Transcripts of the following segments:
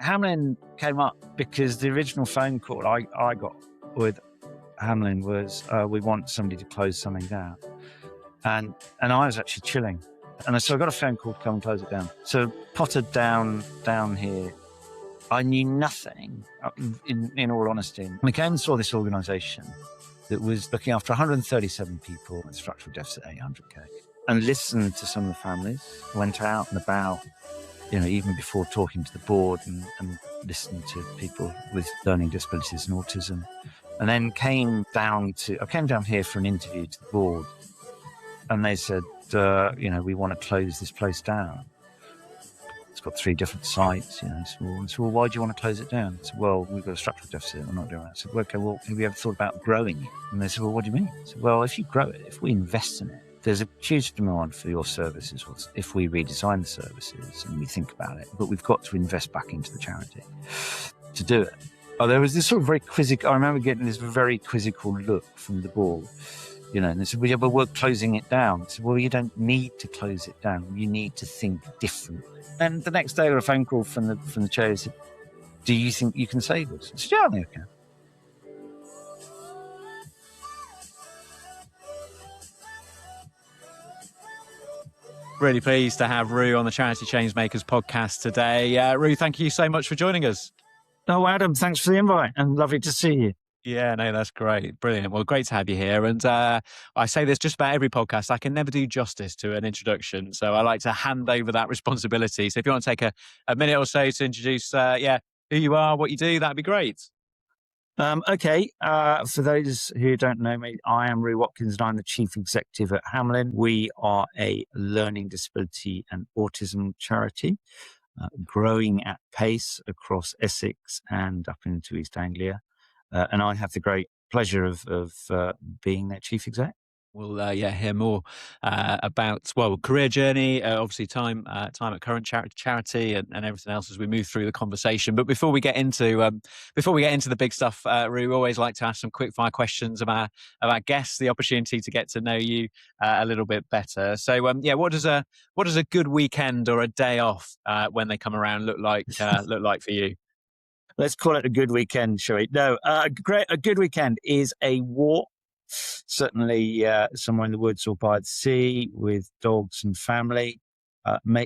Hamelin came up because the original phone call I got with Hamelin was, we want somebody to close something down. And I was actually chilling. And so I got a phone call to come and close it down. So potted down here. I knew nothing, in all honesty. And I came and saw this organisation that was looking after 137 people with structural deficit 800K, and listened to some of the families, went out and about, even before talking to the board, and listened to people with learning disabilities and autism. And then came down here for an interview to the board, and they said, we want to close this place down. It's got 3 different sites, I said, well, why do you want to close it down? I said, well, we've got a structural deficit, we're not doing that. I said, well, okay, well, have you ever thought about growing it? And they said, well, what do you mean? I said, well, if you grow it, if we invest in it, there's a huge demand for your services if we redesign the services and we think about it, but we've got to invest back into the charity to do it. Oh, there was this sort of very quizzical, I remember getting this very quizzical look from the board, and they said, well, yeah, but we're closing it down. I said, well, you don't need to close it down. You need to think differently. And the next day I got a phone call from the chair. He said, do you think you can save us? I said, yeah, I think I can. Really pleased to have Ru on the Charity Changemakers podcast today. Ru, thank you so much for joining us. Oh, Adam, thanks for the invite, and lovely to see you. Yeah, no, that's great. Brilliant. Well, great to have you here. And I say this just about every podcast. I can never do justice to an introduction. So I like to hand over that responsibility. So if you want to take a minute or so to introduce, who you are, what you do, that'd be great. Okay. For those who don't know me, I am Ru Watkins and I'm the Chief Executive at Hamelin. We are a learning disability and autism charity, growing at pace across Essex and up into East Anglia. And I have the great pleasure of being their chief exec. We'll hear more about career journey, obviously time at current charity, and everything else as we move through the conversation. But before we get into the big stuff, Ru, we always like to ask some quick fire questions of our guests, the opportunity to get to know you a little bit better. So what does a good weekend or a day off when they come around look like for you? Let's call it a good weekend, shall we? No, a good weekend is a walk, certainly somewhere in the woods or by the sea with dogs and family.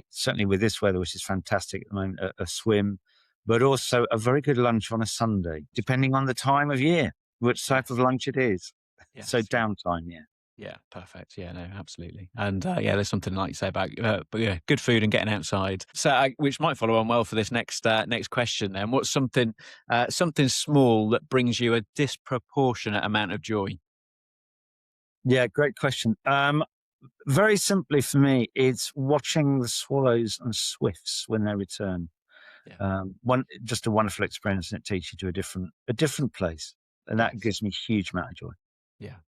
Certainly with this weather, which is fantastic at the moment, a swim, but also a very good lunch on a Sunday, depending on the time of year, which type of lunch it is. Yes. So downtime, yeah. Yeah, perfect. Yeah, no, absolutely. And there's something like you say about good food and getting outside. So, which might follow on well for this next question. Then, what's something small that brings you a disproportionate amount of joy? Yeah, great question. Very simply for me, it's watching the swallows and swifts when they return. Yeah. Just a wonderful experience, and it takes you to a different place, and that gives me a huge amount of joy.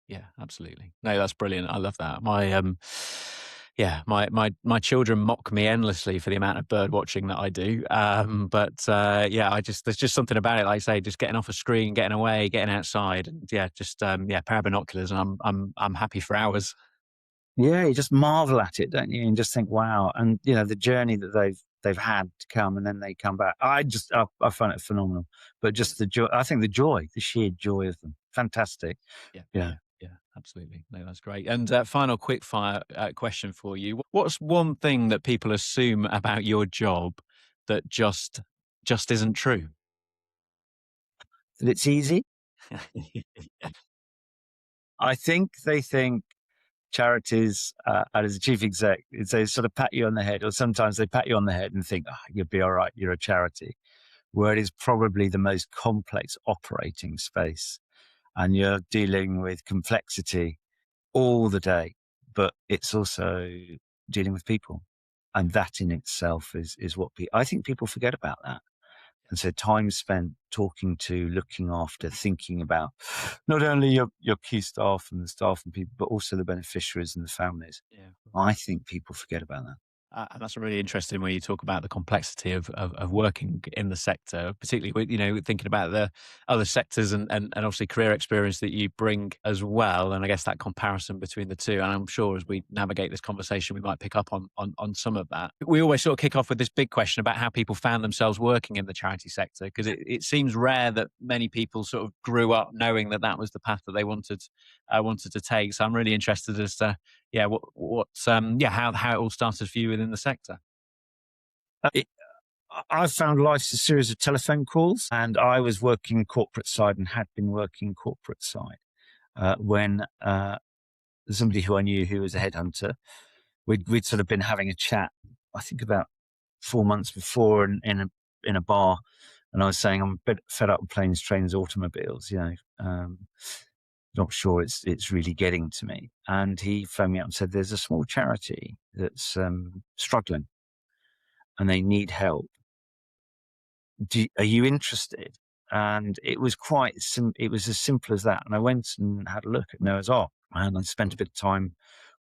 Yeah, absolutely. No, that's brilliant. I love that. My children mock me endlessly for the amount of bird watching that I do. There's just something about it. Like I say, just getting off a screen, getting away, getting outside, and pair of binoculars, and I'm happy for hours. Yeah, you just marvel at it, don't you? And just think, wow. And the journey that they've had to come, and then they come back. I find it phenomenal. But just the joy, I think the sheer joy of them, fantastic. Yeah, absolutely. No, that's great. And final quick fire question for you: what's one thing that people assume about your job that just isn't true? That it's easy. I think they think charities, as a chief exec, they sort of pat you on the head, or sometimes they pat you on the head and think, you'll be all right, you're a charity, where it is probably the most complex operating space. And you're dealing with complexity all the day, but it's also dealing with people. And that in itself is what I think people forget about that. And so time spent talking to, looking after, thinking about not only your key staff and the staff and people, but also the beneficiaries and the families. Yeah. I think people forget about that. And that's really interesting when you talk about the complexity of working in the sector, particularly with, thinking about the other sectors and obviously career experience that you bring as well. And I guess that comparison between the two. And I'm sure as we navigate this conversation, we might pick up on some of that. We always sort of kick off with this big question about how people found themselves working in the charity sector, because it seems rare that many people sort of grew up knowing that that was the path that they wanted to take. So I'm really interested as to how it all started for you within the sector. It, I found life's a series of telephone calls, and I was working corporate side and had been working corporate side when somebody who I knew who was a headhunter, we'd sort of been having a chat, I think about 4 months before in a bar, and I was saying I'm a bit fed up with planes, trains, automobiles, not sure it's really getting to me. And he phoned me up and said, there's a small charity that's struggling and they need help. Are you interested? And it was it was as simple as that. And I went and had a look at Noah's Ark, and I spent a bit of time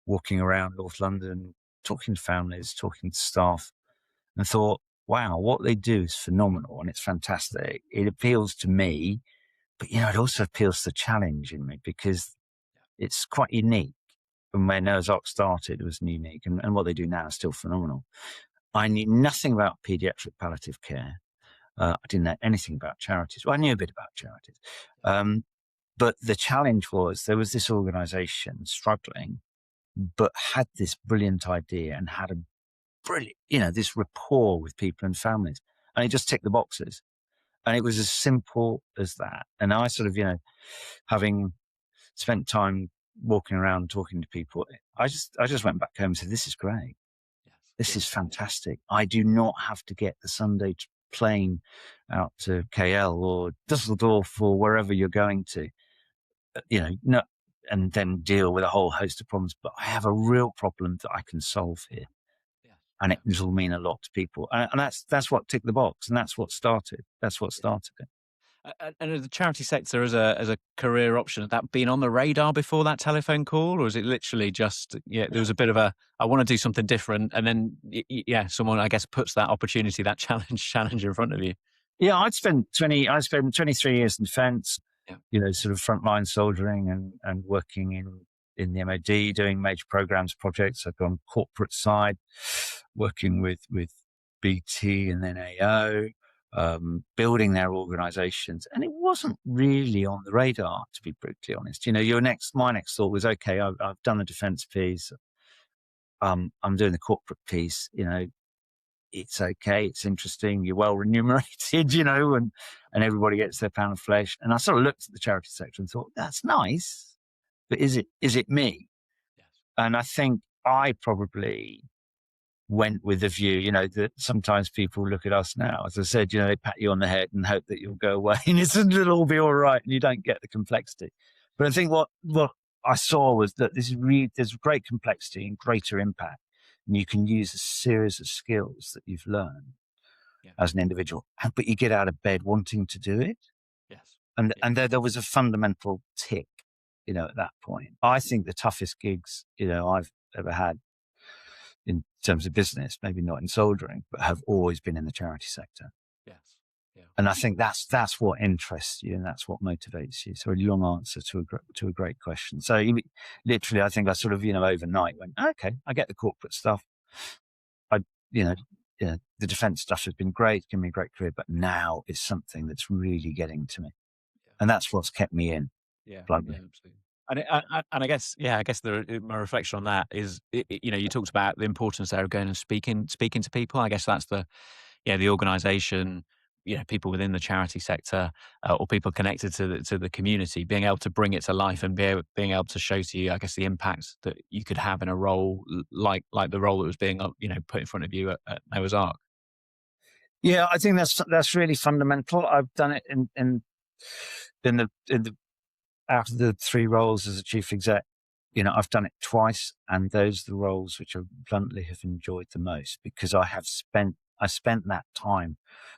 walking around North London, talking to families, talking to staff, and thought, wow, what they do is phenomenal and it's fantastic. It appeals to me, but it also appeals to the challenge in me because it's quite unique. From where Noah's Ark started, it was unique, and what they do now is still phenomenal. I knew nothing about paediatric palliative care. I didn't know anything about charities. Well, I knew a bit about charities. But the challenge was there was this organization struggling, but had this brilliant idea and had a brilliant, this rapport with people and families. And it just ticked the boxes. And it was as simple as that. And I sort of, having spent time walking around talking to people, I just went back home and said, this is great. This is fantastic. I do not have to get the Sunday plane out to KL or Dusseldorf or wherever you're going to, and then deal with a whole host of problems. But I have a real problem that I can solve here. And it will mean a lot to people. And that's what ticked the box. And that's what started. It. And the charity sector as a career option, had that been on the radar before that telephone call, or is it literally just there was a bit of I want to do something different, and then someone I guess puts that opportunity, that challenge in front of you? Yeah, I spent 23 years in defence, sort of frontline soldiering and working in the MOD, doing major programs, projects. I've gone corporate side, working with BT and then AO. Building their organizations, and it wasn't really on the radar, to be brutally honest. My next thought was, okay, I've done the defense piece, I'm doing the corporate piece, it's okay, it's interesting, you're well remunerated, and everybody gets their pound of flesh. And I sort of looked at the charity sector and thought, that's nice, but is it me? Yes. And I think I probably went with the view, that sometimes people look at us now, as I said, they pat you on the head and hope that you'll go away and it'll all be all right and you don't get the complexity. But I think what I saw was that there's great complexity and greater impact, and you can use a series of skills that you've learned as an individual, but you get out of bed wanting to do it. Yes. And there was a fundamental tick, at that point. I think the toughest gigs, I've ever had in terms of business, maybe not in soldiering, but have always been in the charity sector. Yes. Yeah. And I think that's what interests you and that's what motivates you. So a long answer to a great question. So literally, I think I sort of, overnight went, okay, I get the corporate stuff. The defense stuff has been great, given me a great career, but now it's something that's really getting to me. Yeah. And that's what's kept me in. Yeah. Absolutely. And I guess my reflection on that is, you talked about the importance there of going and speaking to people. I guess that's the organisation, people within the charity sector or people connected to the community, being able to bring it to life and being able to show to you, I guess, the impact that you could have in a role like the role that was being put in front of you at Noah's Ark. Yeah, I think that's really fundamental. I've done it in the out of the 3 roles as a chief exec, I've done it twice, and those are the roles which I bluntly have enjoyed the most, because I spent that time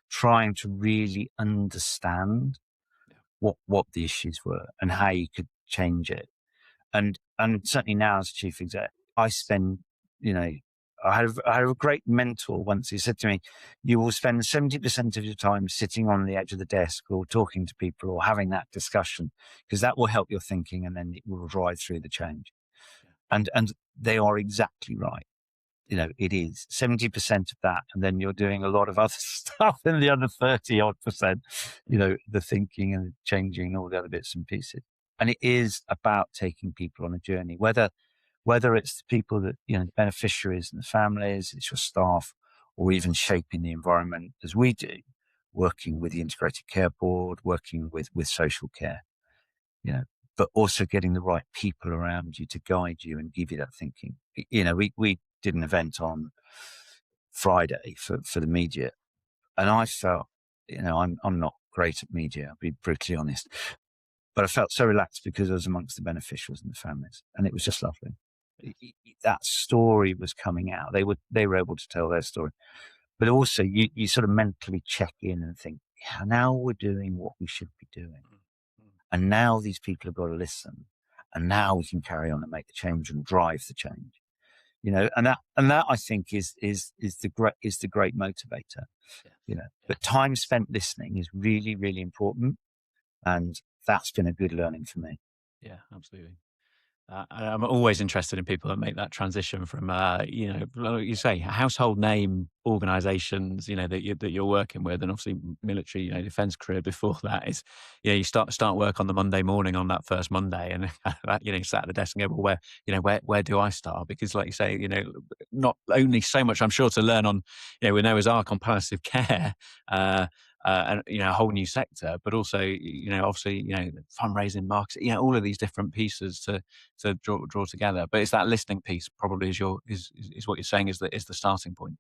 trying to really understand what the issues were and how you could change it. And certainly now as chief exec, I spend, I had a great mentor once who said to me, you will spend 70% of your time sitting on the edge of the desk or talking to people or having that discussion, because that will help your thinking and then it will drive through the change. And they are exactly right. It is 70% of that. And then you're doing a lot of other stuff in the other 30% the thinking and changing and all the other bits and pieces. And it is about taking people on a journey, whether it's the people that, the beneficiaries and the families, it's your staff, or even shaping the environment as we do, working with the Integrated Care Board, working with social care, but also getting the right people around you to guide you and give you that thinking. We did an event on Friday for the media, and I felt, I'm not great at media, I'll be brutally honest, but I felt so relaxed because I was amongst the beneficiaries and the families, and it was just lovely. That story was coming out. They were able to tell their story, but also you sort of mentally check in and think, yeah, now we're doing what we should be doing. And now these people have got to listen, and now we can carry on and make the change and drive the change, and that I think is the great motivator, but time spent listening is really, really important. And that's been a good learning for me. Yeah, absolutely. I'm always interested in people that make that transition from, like you say, household name organisations, that you're working with, and obviously military, defence career before that is, you start work on the Monday morning on that first Monday, and you sat at the desk and go, well, where do I start? Because, like you say, not only so much, I'm sure, to learn on, with Noah's Ark on palliative care. And a whole new sector, but also obviously fundraising, marketing, all of these different pieces to draw together. But it's that listening piece probably is what you're saying is the starting point.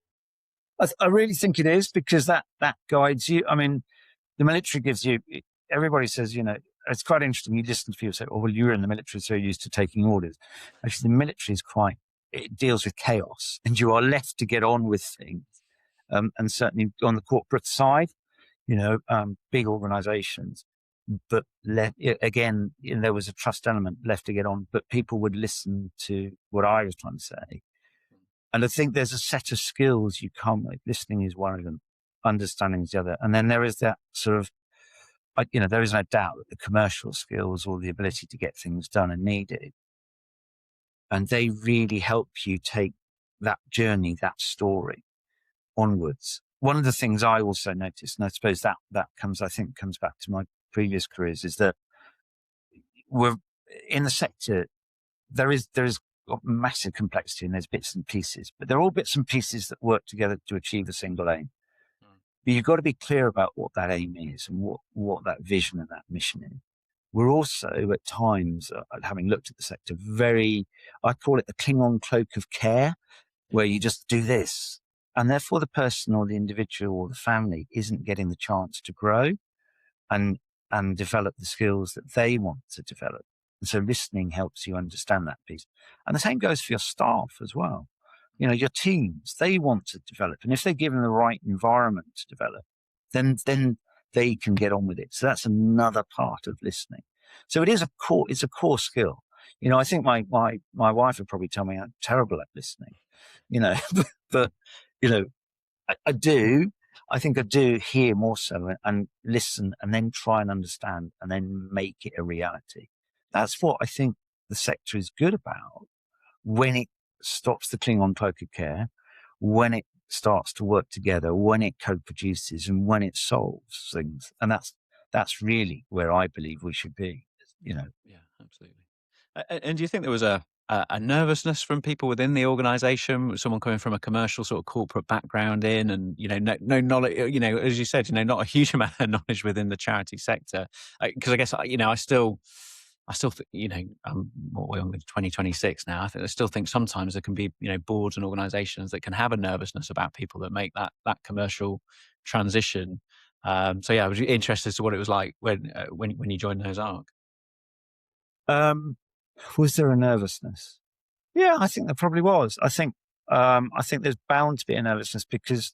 I really think it is, because that guides you. I mean, the military gives you. Everybody says, it's quite interesting. You listen to people say, "Oh, well, you were in the military, so you're used to taking orders." Actually, the military is it deals with chaos, and you are left to get on with things. And certainly on the corporate side, big organizations, but again, there was a trust element, left to get on, but people would listen to what I was trying to say. And I think there's a set of skills you come with. Listening is one of them, understanding is the other. And then there is that sort of, there is no doubt that the commercial skills or the ability to get things done are needed. And they really help you take that journey, that story onwards. One of the things I also noticed, and I suppose that comes back to my previous careers, is that we're in the sector. There is massive complexity, and there's bits and pieces, but they're all bits and pieces that work together to achieve a single aim. But you've got to be clear about what that aim is and what that vision and that mission is. We're also at times, having looked at the sector, I call it the Klingon cloak of care, where you just do this. And therefore the person or the individual or the family isn't getting the chance to grow and develop the skills that they want to develop. And so listening helps you understand that piece. And the same goes for your staff as well. Your teams, they want to develop. And if they're given the right environment to develop, then they can get on with it. So that's another part of listening. So it's a core skill. I think my wife would probably tell me I'm terrible at listening, but I do. I think I do hear more so and listen and then try and understand and then make it a reality. That's what I think the sector is good about, when it stops the Klingon cloak of care, when it starts to work together, when it co-produces and when it solves things. And that's really where I believe we should be, Yeah, absolutely. And do you think there was a nervousness from people within the organisation, someone coming from a commercial sort of corporate background and, no knowledge, as you said, not a huge amount of knowledge within the charity sector? Because I guess, I still think, we're on 2026 now. I think I still think sometimes there can be, boards and organisations that can have a nervousness about people that make that commercial transition. I was interested as to what it was like when you joined Noah's Ark. Was there a nervousness? Yeah, I think there probably was. I think there's bound to be a nervousness because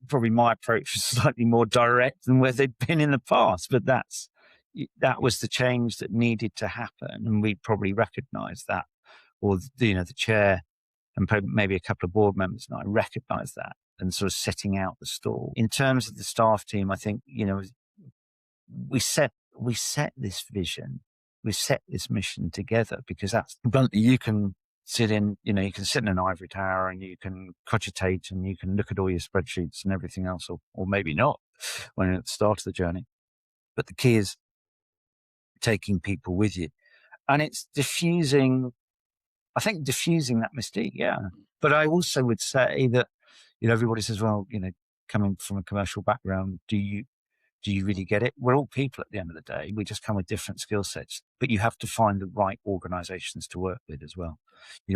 probably my approach was slightly more direct than where they'd been in the past. But that was the change that needed to happen, and we probably recognised that, or the chair and maybe a couple of board members, and I recognise that and sort of setting out the stall. In terms of the staff team, I think, we set this vision, we set this mission together because that's bluntly, you can sit in an ivory tower and you can cogitate and you can look at all your spreadsheets and everything else, or maybe not when you're at the start of the journey. But the key is taking people with you. And it's diffusing that mystique, yeah. But I also would say that, everybody says, well, coming from a commercial background, do you really get it? We're all people at the end of the day. We just come with different skill sets, but you have to find the right organizations to work with as well.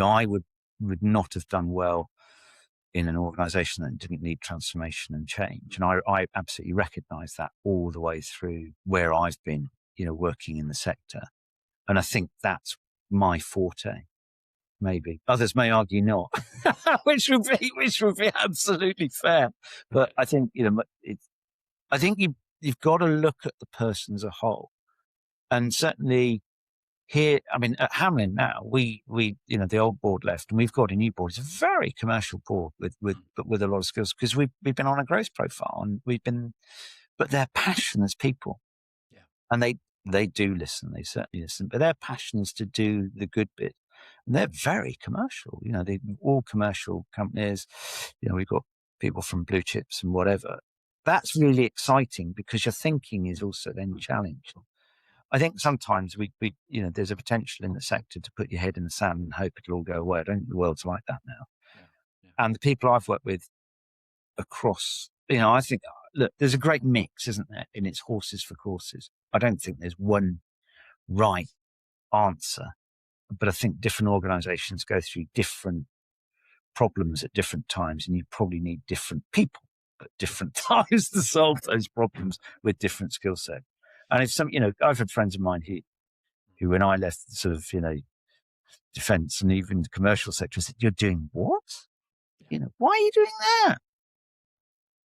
I would not have done well in an organization that didn't need transformation and change. And I absolutely recognize that all the way through where I've been, working in the sector. And I think that's my forte. Maybe others may argue not, which would be absolutely fair. But I think, I think you've got to look at the person as a whole. And certainly here, I mean, at Hamelin now, we the old board left and we've got a new board. It's a very commercial board with a lot of skills because we've been on a growth profile and but they're passionate as people. Yeah. And they do listen. They certainly listen, but their passion is to do the good bit. And they're very commercial. They're all commercial companies. We've got people from blue chips and whatever. That's really exciting because your thinking is also then challenged. I think sometimes we there's a potential in the sector to put your head in the sand and hope it'll all go away. I don't think the world's like that now. Yeah. And the people I've worked with across, I think, look, there's a great mix, isn't there, in its horses for courses. I don't think there's one right answer, but I think different organizations go through different problems at different times, and you probably need different people at different times to solve those problems with different skill set. And if I've had friends of mine who when I left sort of, defense and even the commercial sector said, "You're doing what? Why are you doing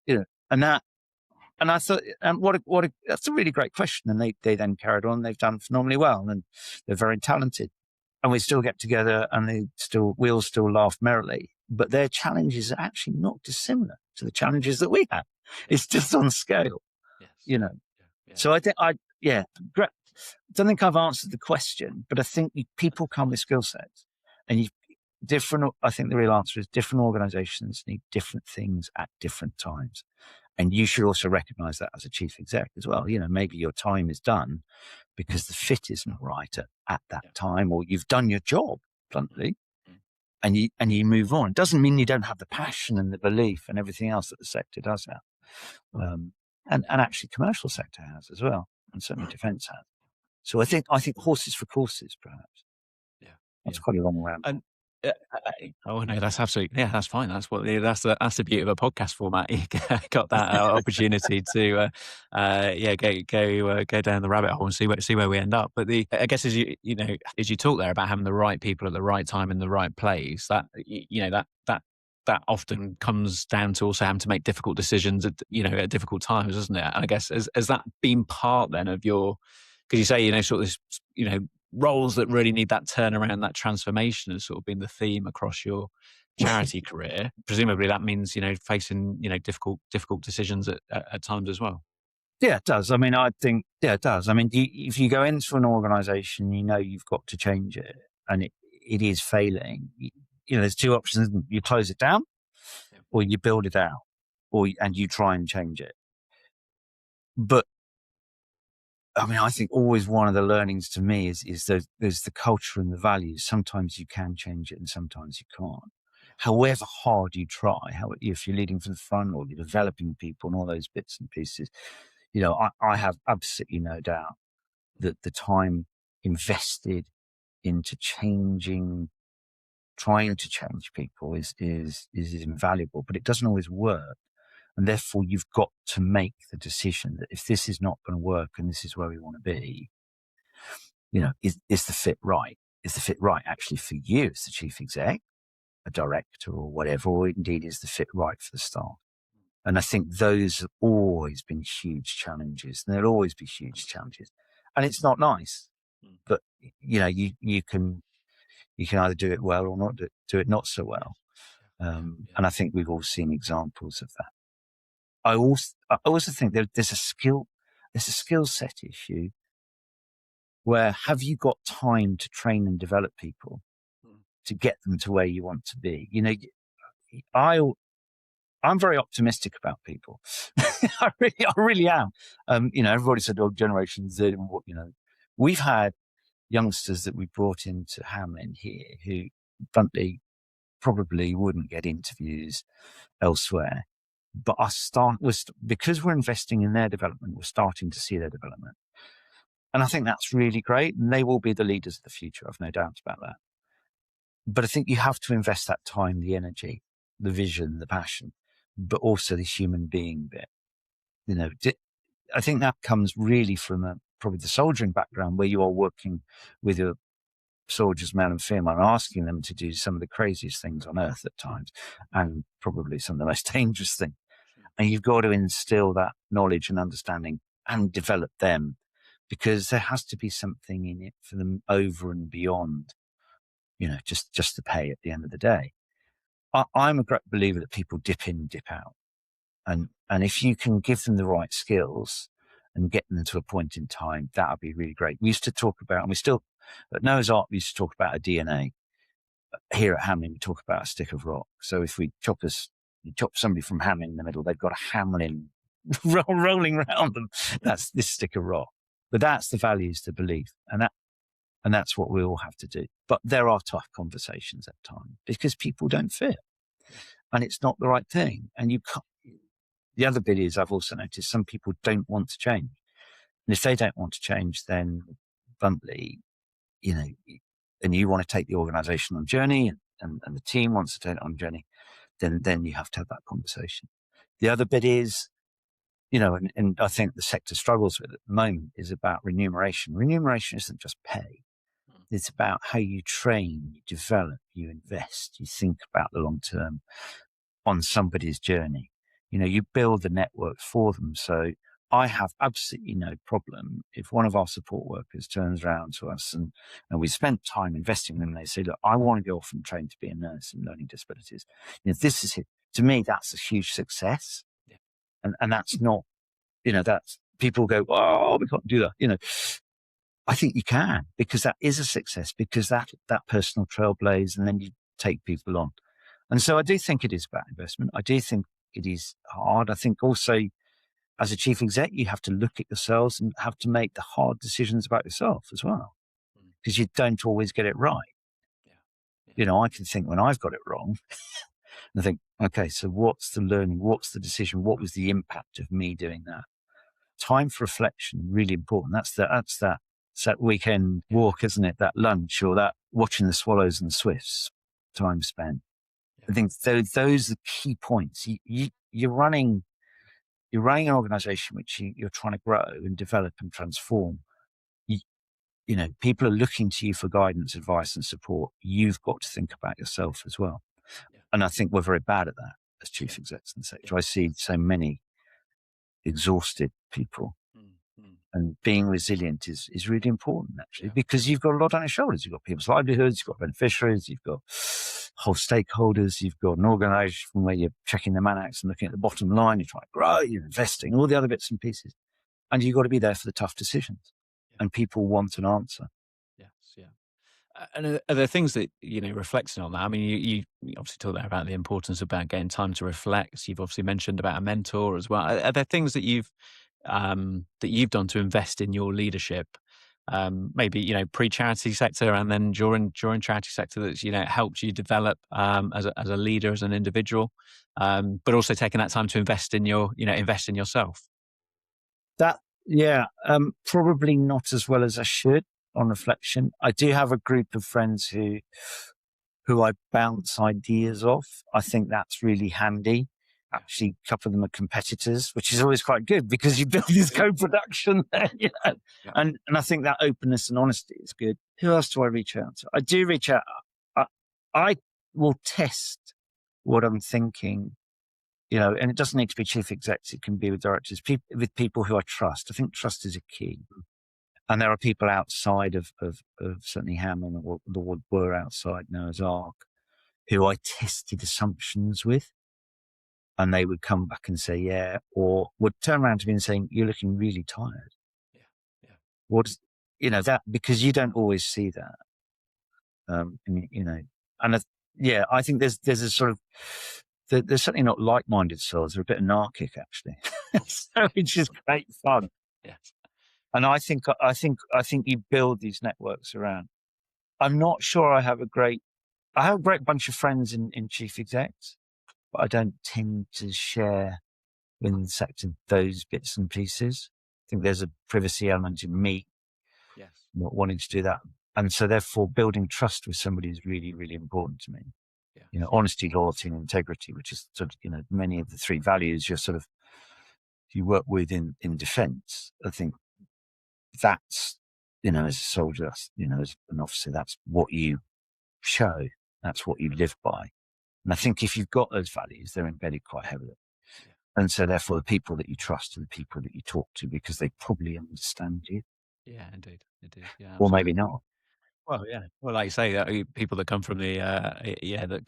that?" And I thought, and that's a really great question. And they then carried on. They've done phenomenally well, and they're very talented. And we still get together, and we all still laugh merrily. But their challenges are actually not dissimilar to the challenges that we have. It's just on scale, Yeah. So I think don't think I've answered the question, but I think people come with skill sets, and I think the real answer is different organizations need different things at different times. And you should also recognize that as a chief exec as well. Maybe your time is done because the fit isn't right at that time, or you've done your job bluntly, and you move on. It doesn't mean you don't have the passion and the belief and everything else that the sector does have. And actually commercial sector has as well, and certainly defence has. So I think horses for courses, perhaps. Yeah, that's quite a long round. And oh no, that's absolutely that's fine. That's the beauty of a podcast format. You got that opportunity to go down the rabbit hole and see where we end up. But I guess as you talk there about having the right people at the right time in the right place, that that often comes down to also having to make difficult decisions at difficult times, isn't it? And I guess has that been part then of your, because you say sort of this roles that really need that turnaround, that transformation has sort of been the theme across your charity career. Presumably that means facing difficult decisions at times as well. Yeah, it does. I mean, I think it does. I mean, if you go into an organisation, you've got to change it, and it is failing. There's two options. You close it down, or you build it out, and you try and change it. But I mean, I think always one of the learnings to me is there's the culture and the values. Sometimes you can change it and sometimes you can't. However hard you try, if you're leading from the front or you're developing people and all those bits and pieces, I have absolutely no doubt that the time invested into trying to change people is invaluable, but it doesn't always work. And therefore, you've got to make the decision that if this is not going to work and this is where we want to be, is the fit right? Is the fit right actually for you as the chief exec, a director or whatever, or indeed is the fit right for the staff? And I think those have always been huge challenges, and there'll always be huge challenges. And it's not nice, but you can You can either do it well or not do it not so well. And I think we've all seen examples of that. I also think there's a skill set issue where have you got time to train and develop people to get them to where you want to be? You know, I'm very optimistic about people. I really am. You know, everybody said, "Oh, Generation Z," and what, you know, we've had youngsters that we brought into Hamelin here who, bluntly, probably wouldn't get interviews elsewhere. But because we're investing in their development, we're starting to see their development. And I think that's really great. And they will be the leaders of the future. I've no doubt about that. But I think you have to invest that time, the energy, the vision, the passion, but also the human being bit. You know, I think that comes really from probably the soldiering background, where you are working with your soldiers, male and female, and asking them to do some of the craziest things on earth at times, and probably some of the most dangerous things. And you've got to instill that knowledge and understanding and develop them, because there has to be something in it for them over and beyond, you know, just the pay at the end of the day. I'm a great believer that people dip in, dip out. And if you can give them the right skills and get them to a point in time, that would be really great. We used to talk about, and we still, at Noah's Ark, we used to talk about a DNA. Here at Hamelin, we talk about a stick of rock. So if we chop somebody from Hamelin in the middle, they've got a Hamelin rolling around them. That's this stick of rock. But that's the values, the belief. And that's what we all have to do. But there are tough conversations at times because people don't fit. And it's not the right thing. And you can't. The other bit is, I've also noticed some people don't want to change. And if they don't want to change, then bluntly, you know, and you want to take the organization on a journey and the team wants to take it on a journey, then you have to have that conversation. The other bit is, you know, and I think the sector struggles with at the moment is about remuneration. Remuneration isn't just pay. It's about how you train, you develop, you invest, you think about the long term on somebody's journey. You know, you build the network for them. So I have absolutely no problem if one of our support workers turns around to us and we spent time investing in them and they say, look, I want to go off and train to be a nurse in learning disabilities. You know, this is it. To me, that's a huge success. Yeah. And that's not, you know, that's people go, oh, we can't do that. You know, I think you can, because that is a success, because that personal trailblaze, and then you take people on. And so I do think it is about investment. I do think it is hard. I think also as a chief exec, you have to look at yourselves and have to make the hard decisions about yourself as well, because you don't always get it right. Yeah. Yeah. You know, I can think when I've got it wrong and I think, okay, so what's the learning? What's the decision? What was the impact of me doing that? Time for reflection, really important. That's that weekend walk, isn't it? That lunch, or that watching the swallows and the swifts, time spent. I think those are the key points. You're running an organization which you're trying to grow and develop and transform. You know, people are looking to you for guidance, advice, and support. You've got to think about yourself as well. Yeah. And I think we're very bad at that as chief execs in the sector. Yeah. I see so many exhausted people. And being resilient is really important, actually, because you've got a lot on your shoulders. You've got people's livelihoods, you've got beneficiaries, you've got whole stakeholders, you've got an organization where you're checking the manacs and looking at the bottom line, you're trying to grow, you're investing, all the other bits and pieces. And you've got to be there for the tough decisions. Yeah. And people want an answer. Yes, yeah. And are there things that, you know, reflecting on that? I mean, you obviously talked there about the importance about getting time to reflect. You've obviously mentioned about a mentor as well. Are there things that you've done to invest in your leadership, maybe, you know, pre-charity sector and then during charity sector, that's, you know, helped you develop as a leader, as an individual, but also taking that time to invest in yourself? That, probably not as well as I should on reflection. I do have a group of friends who I bounce ideas off. I think that's really handy. Actually, a couple of them are competitors, which is always quite good because you build this co-production there, you know. Yeah. And I think that openness and honesty is good. Who else do I reach out to? I do reach out. I will test what I'm thinking, you know, and it doesn't need to be chief execs. It can be with directors, with people who I trust. I think trust is a key. And there are people outside of certainly Hamelin, or the were outside Noah's Ark, who I tested assumptions with. And they would come back and say, yeah, or would turn around to me and saying, you're looking really tired. Yeah. Yeah. What's, that, because you don't always see that. I think there's a sort of, they're certainly not like-minded souls. They're a bit anarchic, actually. So it's just great fun. Yes. And I think you build these networks around. I'm not sure I have a great bunch of friends in chief execs, but I don't tend to share within the sector those bits and pieces. I think there's a privacy element in me, yes, not wanting to do that. And so therefore building trust with somebody is really, really important to me. Yeah. Honesty, loyalty and integrity, which is sort of, many of the three values you work with in defence. I think that's, as a soldier, as an officer, that's what you show. That's what you live by. And I think if you've got those values, they're embedded quite heavily. Yeah. And so therefore the people that you trust are the people that you talk to, because they probably understand you. Yeah, indeed. Yeah, absolutely. Or maybe not. Well, yeah. Well, like you say, people that come from the, that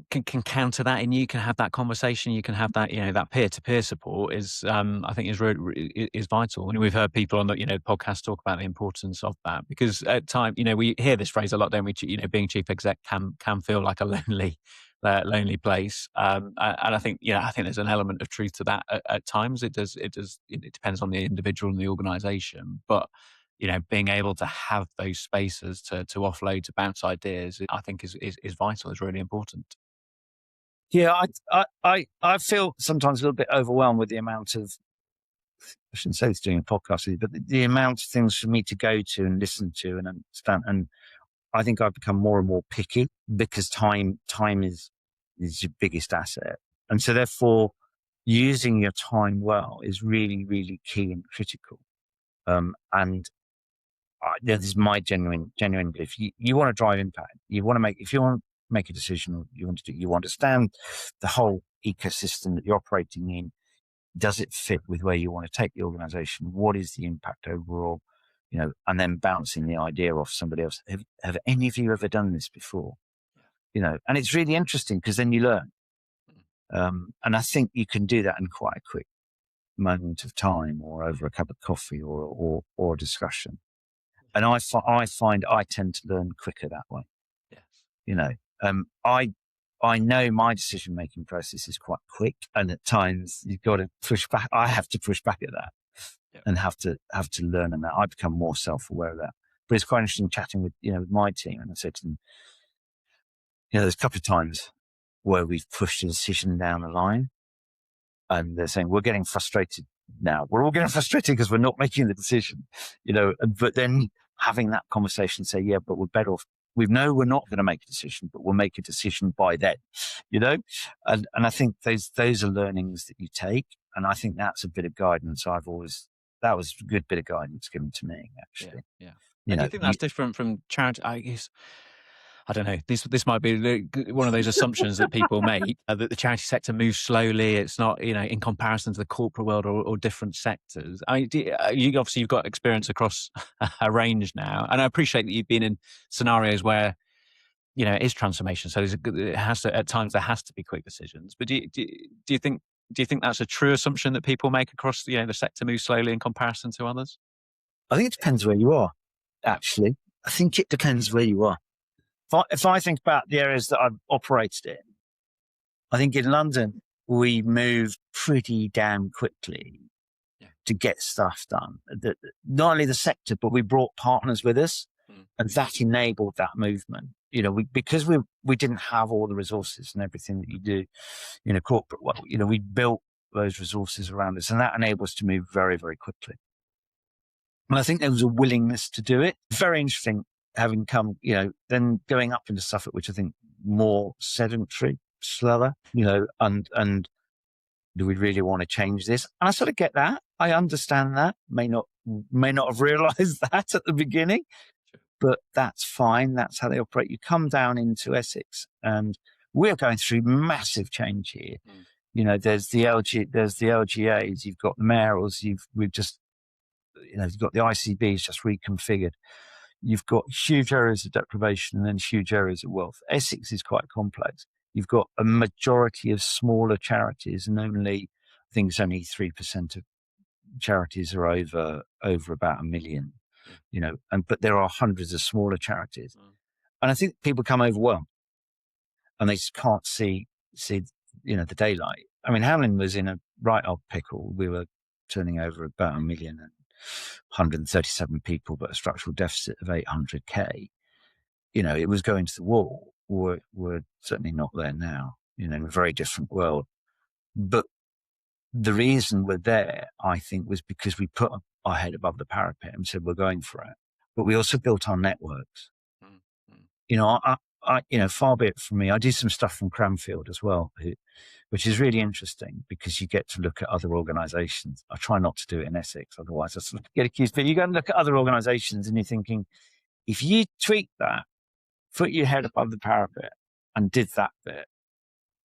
can counter that in you, can have that conversation, you can have that, that peer-to-peer support is, I think is vital. And we've heard people on the, podcast talk about the importance of that, because at times, we hear this phrase a lot, don't we? Being chief exec can feel like a lonely place. And I think, there's an element of truth to that at times. It depends on the individual and the organization, but being able to have those spaces to offload, to bounce ideas, I think is vital, is really important. Yeah, I feel sometimes a little bit overwhelmed with the amount of, I shouldn't say it's doing a podcast with you, but the amount of things for me to go to and listen to and understand. And I think I've become more and more picky, because time is your biggest asset. And so therefore using your time well is really, really key and critical. This is my genuine belief. You want to drive impact. If you want to make a decision, or you understand the whole ecosystem that you're operating in. Does it fit with where you want to take the organization? What is the impact overall? And then bouncing the idea off somebody else. Have any of you ever done this before? And it's really interesting, because then you learn. And I think you can do that in quite a quick moment of time, or over a cup of coffee, or a discussion. And I find I tend to learn quicker that way. Yes. I know my decision-making process is quite quick, and at times you've got to push back. I have to push back at that. Yep. And have to learn, and that I become more self-aware of that. But it's quite interesting chatting with my team, and I said to them, there's a couple of times where we've pushed a decision down the line, and they're saying, we're getting frustrated now. We're all getting frustrated because we're not making the decision, but then having that conversation, say, yeah, but we're better off. We know we're not going to make a decision, but we'll make a decision by then, and I think those are learnings that you take. And I think that's a bit of guidance that was a good bit of guidance given to me, actually. Yeah. Do you think that's different from charity? I guess, I don't know. This might be one of those assumptions that people make, that the charity sector moves slowly. It's not, in comparison to the corporate world or different sectors. You've got experience across a range now, and I appreciate that you've been in scenarios where, it is transformation. So at times there has to be quick decisions. But do you think that's a true assumption that people make across, the sector moves slowly in comparison to others? I think it depends where you are. Actually, I think it depends where you are. If I think about the areas that I've operated in, I think in London, we moved pretty damn quickly to get stuff done. Not only the sector, but we brought partners with us, and that enabled that movement. Because we didn't have all the resources and everything that you do in a corporate world, we built those resources around us, and that enabled us to move very, very quickly. And I think there was a willingness to do it. Very interesting. Having come, then going up into Suffolk, which I think more sedentary, slower, and do we really want to change this? And I sort of get that. I understand that. May not have realised that at the beginning, but that's fine. That's how they operate. You come down into Essex, and we're going through massive change here. There's the LGAs, you've got the mayorals, we've just you've got the ICBs just reconfigured. You've got huge areas of deprivation and then huge areas of wealth. Essex is quite complex. You've got a majority of smaller charities, and I think it's only 3% of charities are over about 1 million, but there are hundreds of smaller charities. And I think people become overwhelmed and they just can't see, the daylight. I mean, Hamelin was in a right old pickle. We were turning over about 1 million and 137 people, but a structural deficit of 800K. It was going to the wall. We're certainly not there now, in a very different world. But the reason we're there, I think, was because we put our head above the parapet and said, we're going for it. But we also built our networks. Far be it from me. I do some stuff from Cranfield as well, which is really interesting because you get to look at other organisations. I try not to do it in Essex, otherwise I sort of get accused. But you go and look at other organisations and you're thinking, if you tweak that, put your head above the parapet and did that bit,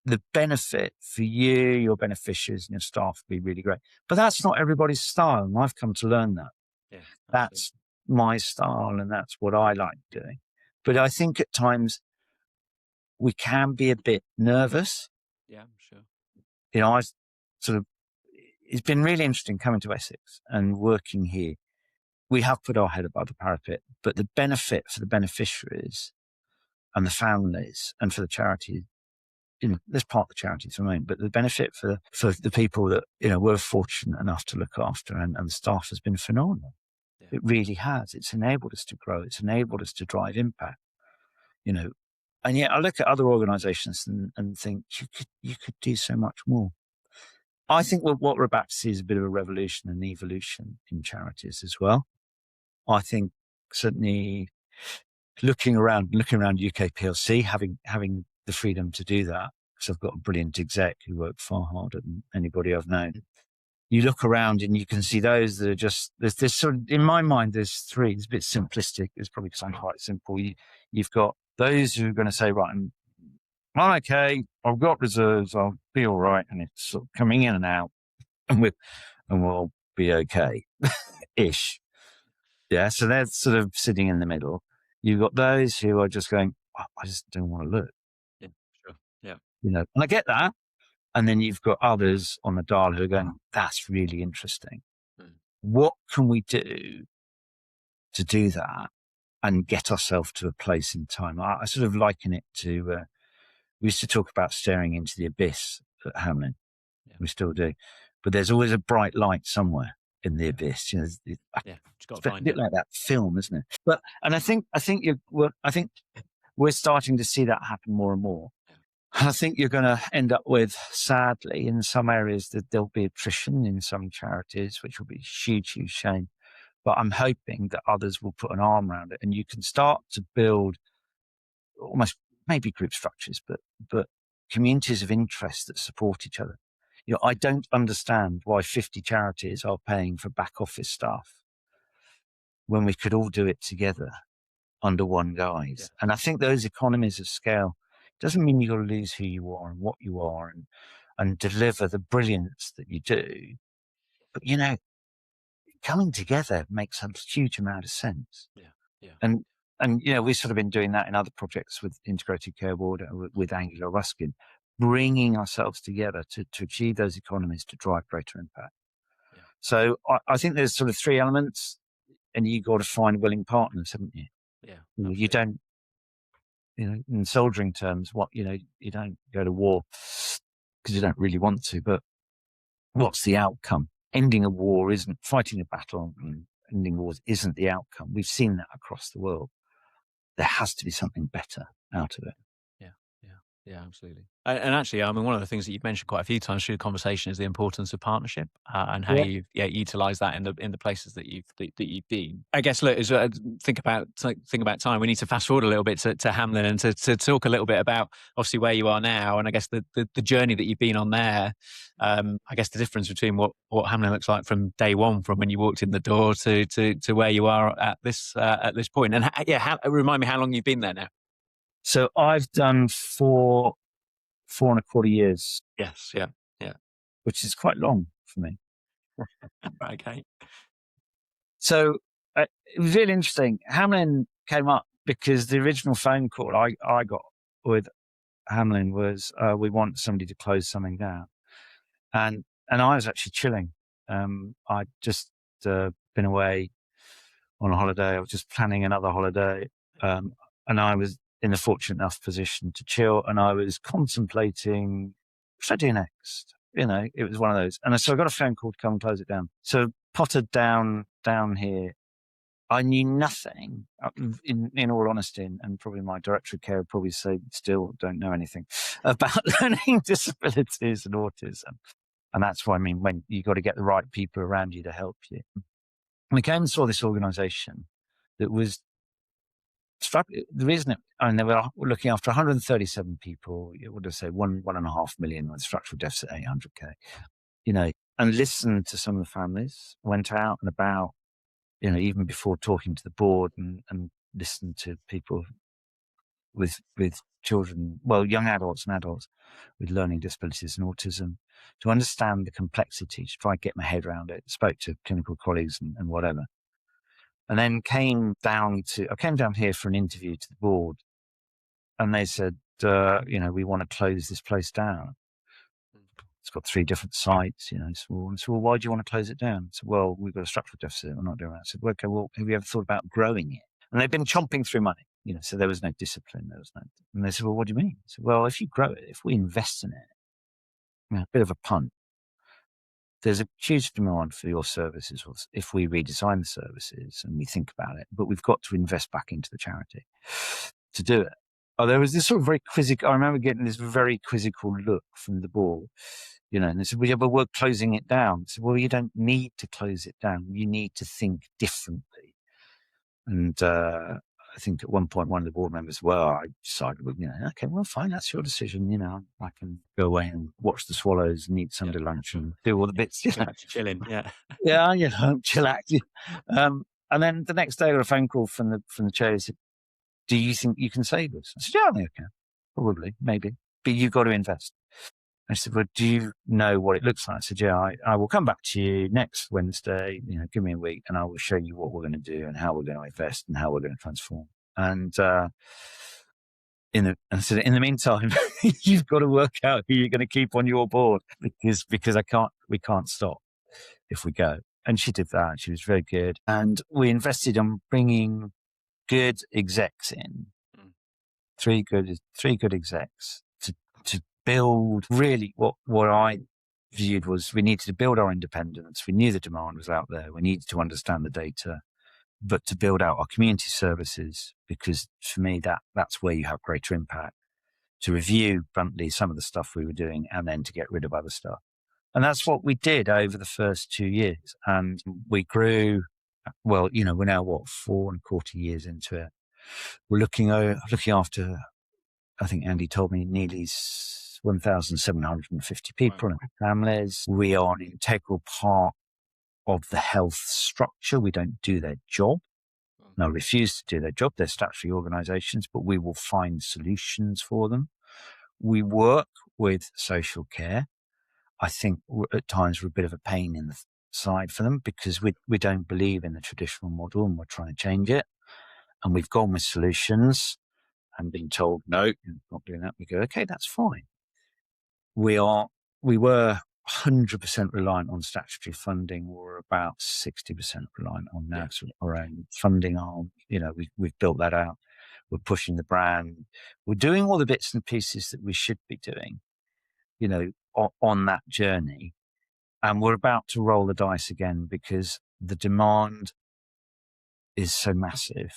the benefit for you, your beneficiaries and your staff would be really great. But that's not everybody's style. And I've come to learn that. Yeah, that's my style and that's what I like doing. But I think at times we can be a bit nervous. Yeah, sure. It's been really interesting coming to Essex and working here. We have put our head above the parapet, but the benefit for the beneficiaries and the families and for the charities, there's part of the charities for me, but the benefit for the people that, we're fortunate enough to look after and the staff has been phenomenal. Yeah. It really has. It's enabled us to grow. It's enabled us to drive impact, and yet I look at other organisations and think you could do so much more. I think what we're about to see is a bit of a revolution and evolution in charities as well. I think certainly looking around UK PLC, having the freedom to do that, because I've got a brilliant exec who work far harder than anybody I've known. You look around and you can see those that are just, there's sort of, in my mind, there's three. It's a bit simplistic. It's probably because I'm quite simple. You've got those who are going to say, right, I'm okay, I've got reserves, I'll be all right, and it's sort of coming in and out, and we'll be okay, ish. Yeah, so they're sort of sitting in the middle. You've got those who are just going, I just don't want to look. Yeah, sure. Yeah. And I get that. And then you've got others on the dial who are going, that's really interesting. What can we do to do that and get ourselves to a place in time? I sort of liken it to, we used to talk about staring into the abyss at Hamelin. Yeah. We still do. But there's always a bright light somewhere in the abyss. It's a bit like that film, isn't it? And I think we're starting to see that happen more and more. I think you're going to end up with, sadly, in some areas that there'll be attrition in some charities, which will be a huge, huge shame. But I'm hoping that others will put an arm around it and you can start to build almost maybe group structures, but communities of interest that support each other. I don't understand why 50 charities are paying for back office staff when we could all do it together under one guise. Yeah. And I think those economies of scale doesn't mean you've got to lose who you are and what you are and deliver the brilliance that you do. But, coming together makes a huge amount of sense. Yeah. Yeah. And we've sort of been doing that in other projects with Integrated Care Board, with Angela Ruskin, bringing ourselves together to achieve those economies to drive greater impact. Yeah. So I think there's sort of three elements, and you've got to find willing partners, haven't you? Yeah. You don't, in soldiering terms, you don't go to war because you don't really want to, but what's the outcome? Ending a war isn't, fighting a battle and ending wars isn't the outcome. We've seen that across the world. There has to be something better out of it. Yeah, absolutely. And actually, I mean, one of the things that you've mentioned quite a few times through the conversation is the importance of partnership and how you've utilised that in the places that you've been. I guess, look, as think about time, we need to fast forward a little bit to Hamelin and to talk a little bit about obviously where you are now, and I guess the journey that you've been on there. I guess the difference between what Hamelin looks like from day one, from when you walked in the door to where you are at this point. And remind me how long you've been there now. So I've done 4.25 years. Yes, yeah. Which is quite long for me. Okay. So it was really interesting. Hamelin came up because the original phone call I got with Hamelin was, we want somebody to close something down. And I was actually chilling. I'd just been away on a holiday. I was just planning another holiday. And I was in a fortunate enough position to chill. And I was contemplating, what should I do next? It was one of those. And so I got a phone call to come and close it down. So potted down here. I knew nothing, in all honesty, and probably my director of care would probably say still don't know anything about learning disabilities and autism. And that's what I mean, when you got to get the right people around you to help you. And we came and saw this organization that was the reason they were looking after 137 people, what did I say, 1.5 million with structural deficit 800K, and listened to some of the families, went out and about, even before talking to the board and listened to people with children, young adults and adults with learning disabilities and autism, to understand the complexity, to try and get my head around it, spoke to clinical colleagues and whatever. And then I came down here for an interview to the board, and they said, we want to close this place down. It's got 3 different sites, So, well, why do you want to close it down? So, well, we've got a structural deficit. We're not doing that. I said, well, okay, well, have you ever thought about growing it? And they've been chomping through money, so there was no discipline. And they said, well, what do you mean? I said, well, if you grow it, if we invest in it, a bit of a punt, there's a huge demand for your services if we redesign the services and we think about it, but we've got to invest back into the charity to do it. Oh, there was this sort of very quizzical, I remember getting this very quizzical look from the board, and they said, well, yeah, but we're closing it down. I said, well, you don't need to close it down. You need to think differently. And I think at one point, one of the board members, I decided, okay, well, fine, that's your decision. I can go away and watch the swallows and eat Sunday lunch and do all the bits. Chilling, yeah. Yeah, chillax. And then the next day I got a phone call from the chair. He said, do you think you can save us? I said, yeah, I think I can. Probably, maybe. But you've got to invest. I said, well, do you know what it looks like? I said, yeah, I will come back to you next Wednesday, give me a week, and I will show you what we're going to do and how we're going to invest and how we're going to transform. And I said, in the meantime, you've got to work out who you're going to keep on your board because we can't stop if we go. And she did that. She was very good. And we invested on bringing good execs in, 3 good execs to build really what I viewed was we needed to build our independence. We knew the demand was out there. We needed to understand the data, but to build out our community services, because for me, that's where you have greater impact, to review bluntly some of the stuff we were doing and then to get rid of other stuff. And that's what we did over the first 2 years. And we grew, we're now 4.25 years into it. We're looking after, I think Andy told me, nearly 1,750 people and families. We are an integral part of the health structure. We don't do their job. No, refuse to do their job. They're statutory organisations, but we will find solutions for them. We work with social care. I think at times we're a bit of a pain in the side for them because we don't believe in the traditional model and we're trying to change it. And we've gone with solutions and been told, no, you're not doing that. We go, okay, that's fine. We were 100% reliant on statutory funding. We're about 60% reliant on now our own funding arm. We've built that out. We're pushing the brand. We're doing all the bits and pieces that we should be doing, on that journey. And we're about to roll the dice again because the demand is so massive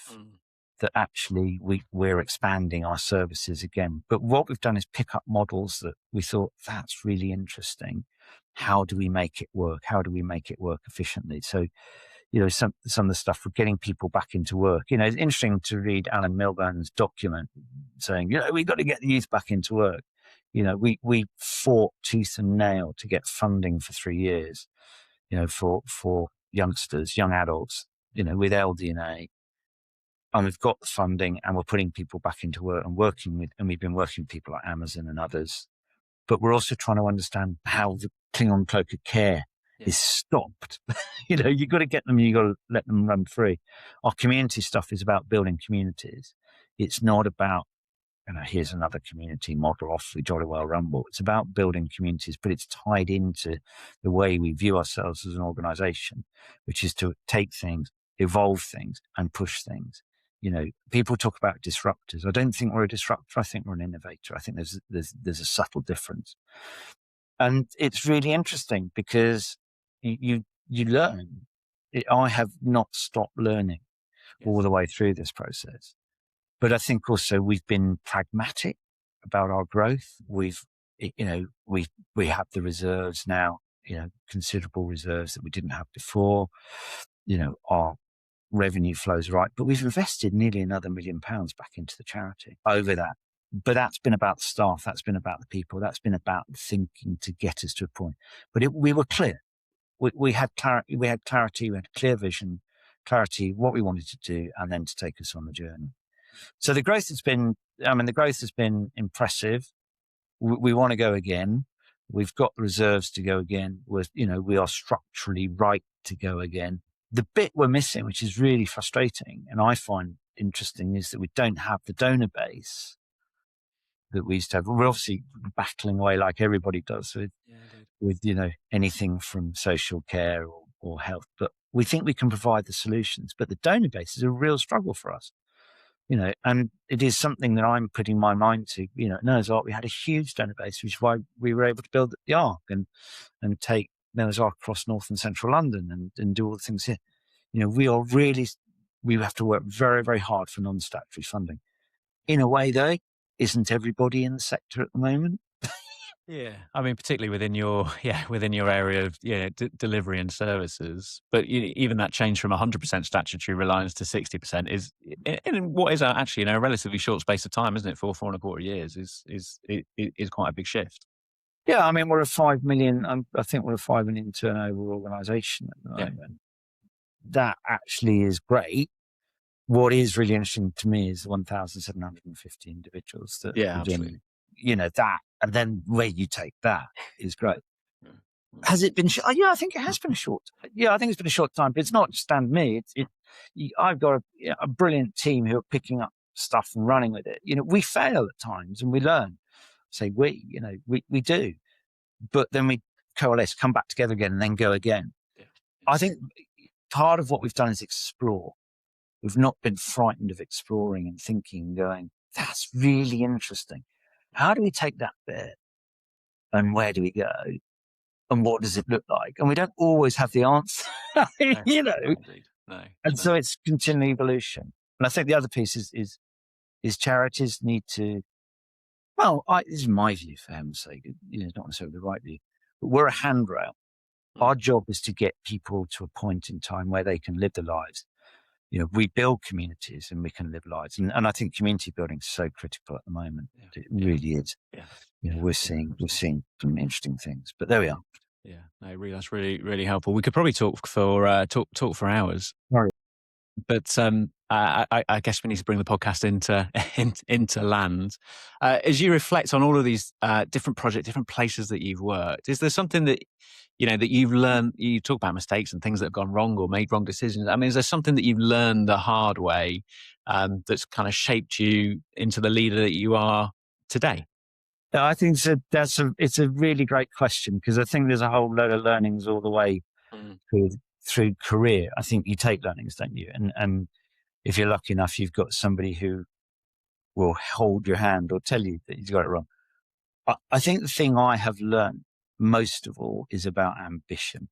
that actually we're expanding our services again. But what we've done is pick up models that we thought, that's really interesting. How do we make it work? How do we make it work efficiently? So, some of the stuff, we're getting people back into work. It's interesting to read Alan Milburn's document saying, we've got to get the youth back into work. We fought tooth and nail to get funding for 3 years, for youngsters, young adults, with LD&A. And we've got the funding and we're putting people back into work and we've been working with people like Amazon and others. But we're also trying to understand how the Klingon cloak of care is stopped. You've got to get them, you've got to let them run free. Our community stuff is about building communities. It's not about, here's another community model off the jolly well rumble. It's about building communities, but it's tied into the way we view ourselves as an organization, which is to take things, evolve things, and push things. People talk about disruptors. I don't think we're a disruptor. I think we're an innovator. I think there's a subtle difference. And it's really interesting because you learn. I have not stopped learning all the way through this process. But I think also we've been pragmatic about our growth. We have the reserves now, considerable reserves that we didn't have before. Our revenue flows right, but we've invested nearly another £1 million back into the charity over that. But that's been about the staff. That's been about the people. That's been about thinking to get us to a point. But we were clear. We had clarity. We had clear vision, clarity, what we wanted to do, and then to take us on the journey. So the growth has been impressive. We want to go again. We've got the reserves to go again. We are structurally right to go again. The bit we're missing, which is really frustrating and I find interesting, is that we don't have the donor base that we used to have. We're obviously battling away like everybody does with anything from social care or health, but we think we can provide the solutions. But the donor base is a real struggle for us. And it is something that I'm putting my mind to. At Noah's Ark, we had a huge donor base, which is why we were able to build the Ark and take Noah's Ark across North and Central London and do all the things here. We have to work very, very hard for non-statutory funding. In a way, though, isn't everybody in the sector at the moment? Yeah, I mean, particularly within your area of delivery and services, but even that change from 100% statutory reliance to 60% is in what is actually a relatively short space of time, isn't it? 4.25 years is quite a big shift. Yeah, I mean, we're a 5 million. I think we're a 5 million turnover organisation at the moment. That actually is great. What is really interesting to me is the 1,750 individuals that are doing, that. And then where you take that is great. Has it been? I think it has been a short. Yeah, I think it's been a short time, but it's not just down to me. I've got a brilliant team who are picking up stuff and running with it. We fail at times and we learn. Say we do, but then we coalesce, come back together again, and then go again. Yeah. I think part of what we've done is explore. We've not been frightened of exploring and thinking and going, that's really interesting. How do we take that bit and where do we go and what does it look like? And we don't always have the answer, No. And so it's continual evolution. And I think the other piece is charities need to, this is my view, for heaven's sake, not necessarily the right view, but we're a handrail. Our job is to get people to a point in time where they can live their lives. We build communities and we can live lives. And I think community building is so critical at the moment. Yeah. It really is. Yeah. We're seeing some interesting things, but there we are. Yeah, no, really, that's really, really helpful. We could probably talk for hours. Sorry. But I guess we need to bring the podcast into land. As you reflect on all of these different projects, different places that you've worked, is there something that that you've learned? You talk about mistakes and things that have gone wrong or made wrong decisions. I mean, is there something that you've learned the hard way that's kind of shaped you into the leader that you are today? I think it's a really great question, because I think there's a whole load of learnings all the way through career. I think you take learnings, don't you? And if you're lucky enough, you've got somebody who will hold your hand or tell you that you've got it wrong. I think the thing I have learned most of all is about ambition.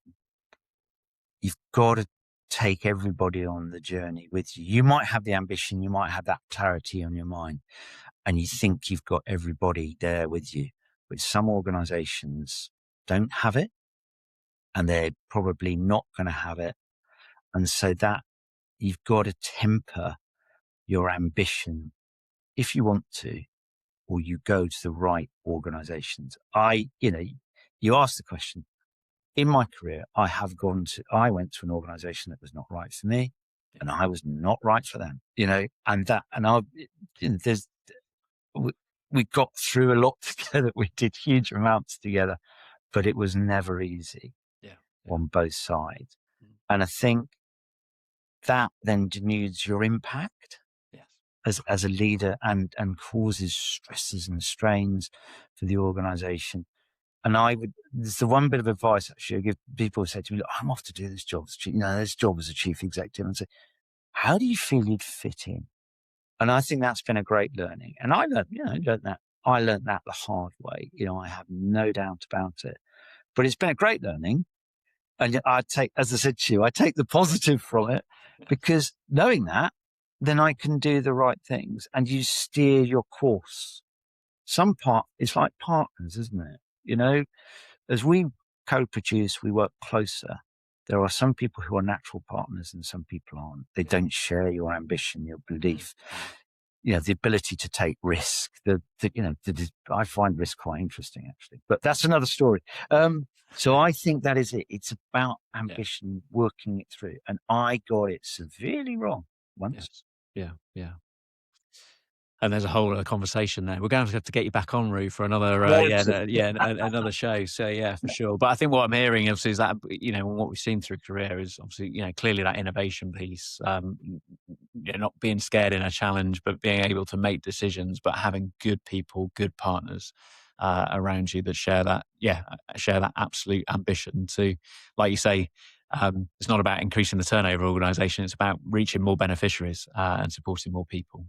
You've got to take everybody on the journey with you. You might have the ambition, you might have that clarity on your mind, and you think you've got everybody there with you, but some organizations don't have it, and they're probably not going to have it. And so that you've got to temper your ambition if you want to, or you go to the right organizations. You asked the question. In my career, I went to an organization that was not right for me, and I was not right for them, we got through a lot together. We did huge amounts together, but it was never easy. Yeah. on both sides. And I think that then denudes your impact as a leader and causes stresses and strains for the organization. And there's the one bit of advice actually I give people who say to me, look, I'm off to do this job, this job as a chief executive, and say, how do you feel you'd fit in? And I think that's been a great learning. And I learned that the hard way. I have no doubt about it. But it's been a great learning. And as I said to you, I take the positive from it, because knowing that, then I can do the right things and you steer your course. It's like partners, isn't it? As we co-produce, we work closer. There are some people who are natural partners and some people aren't. They don't share your ambition, your belief, the ability to take risk. I find risk quite interesting, actually, but that's another story. So I think that is it. It's about ambition, working it through. And I got it severely wrong once. Yeah. And there's a whole other conversation there. We're going to have to get you back on, Ru, for another, another show. So yeah, for sure. But I think what I'm hearing obviously is that, what we've seen through career is obviously, clearly that innovation piece, not being scared in a challenge, but being able to make decisions, but having good people, good partners around you that share that absolute ambition to, like you say, it's not about increasing the turnover organisation. It's about reaching more beneficiaries and supporting more people.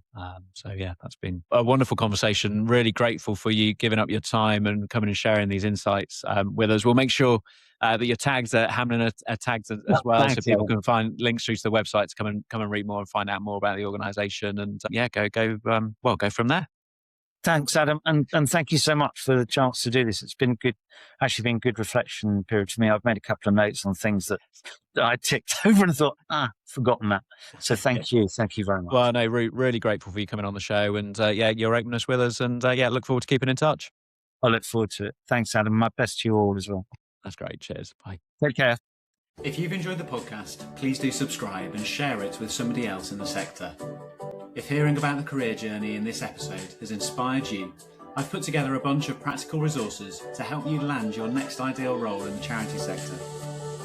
So yeah, that's been a wonderful conversation. Really grateful for you giving up your time and coming and sharing these insights with us. We'll make sure that your tags at Hamelin are tagged as well, so people can find links through to the website to come and read more and find out more about the organisation. And go from there. Thanks, Adam, and thank you so much for the chance to do this. It's been good reflection period for me. I've made a couple of notes on things that I ticked over and thought, forgotten that. So thank you very much. Well, no, really grateful for you coming on the show, and your openness with us, and look forward to keeping in touch. I look forward to it. Thanks, Adam. My best to you all as well. That's great. Cheers. Bye. Take care. If you've enjoyed the podcast, please do subscribe and share it with somebody else in the sector. If hearing about the career journey in this episode has inspired you, I've put together a bunch of practical resources to help you land your next ideal role in the charity sector,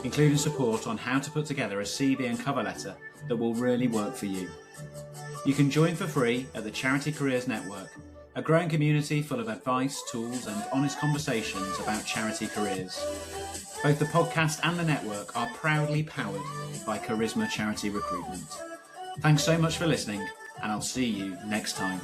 including support on how to put together a CV and cover letter that will really work for you. You can join for free at the Charity Careers Network, a growing community full of advice, tools and honest conversations about charity careers. Both the podcast and the network are proudly powered by Charisma Charity Recruitment. Thanks so much for listening, and I'll see you next time.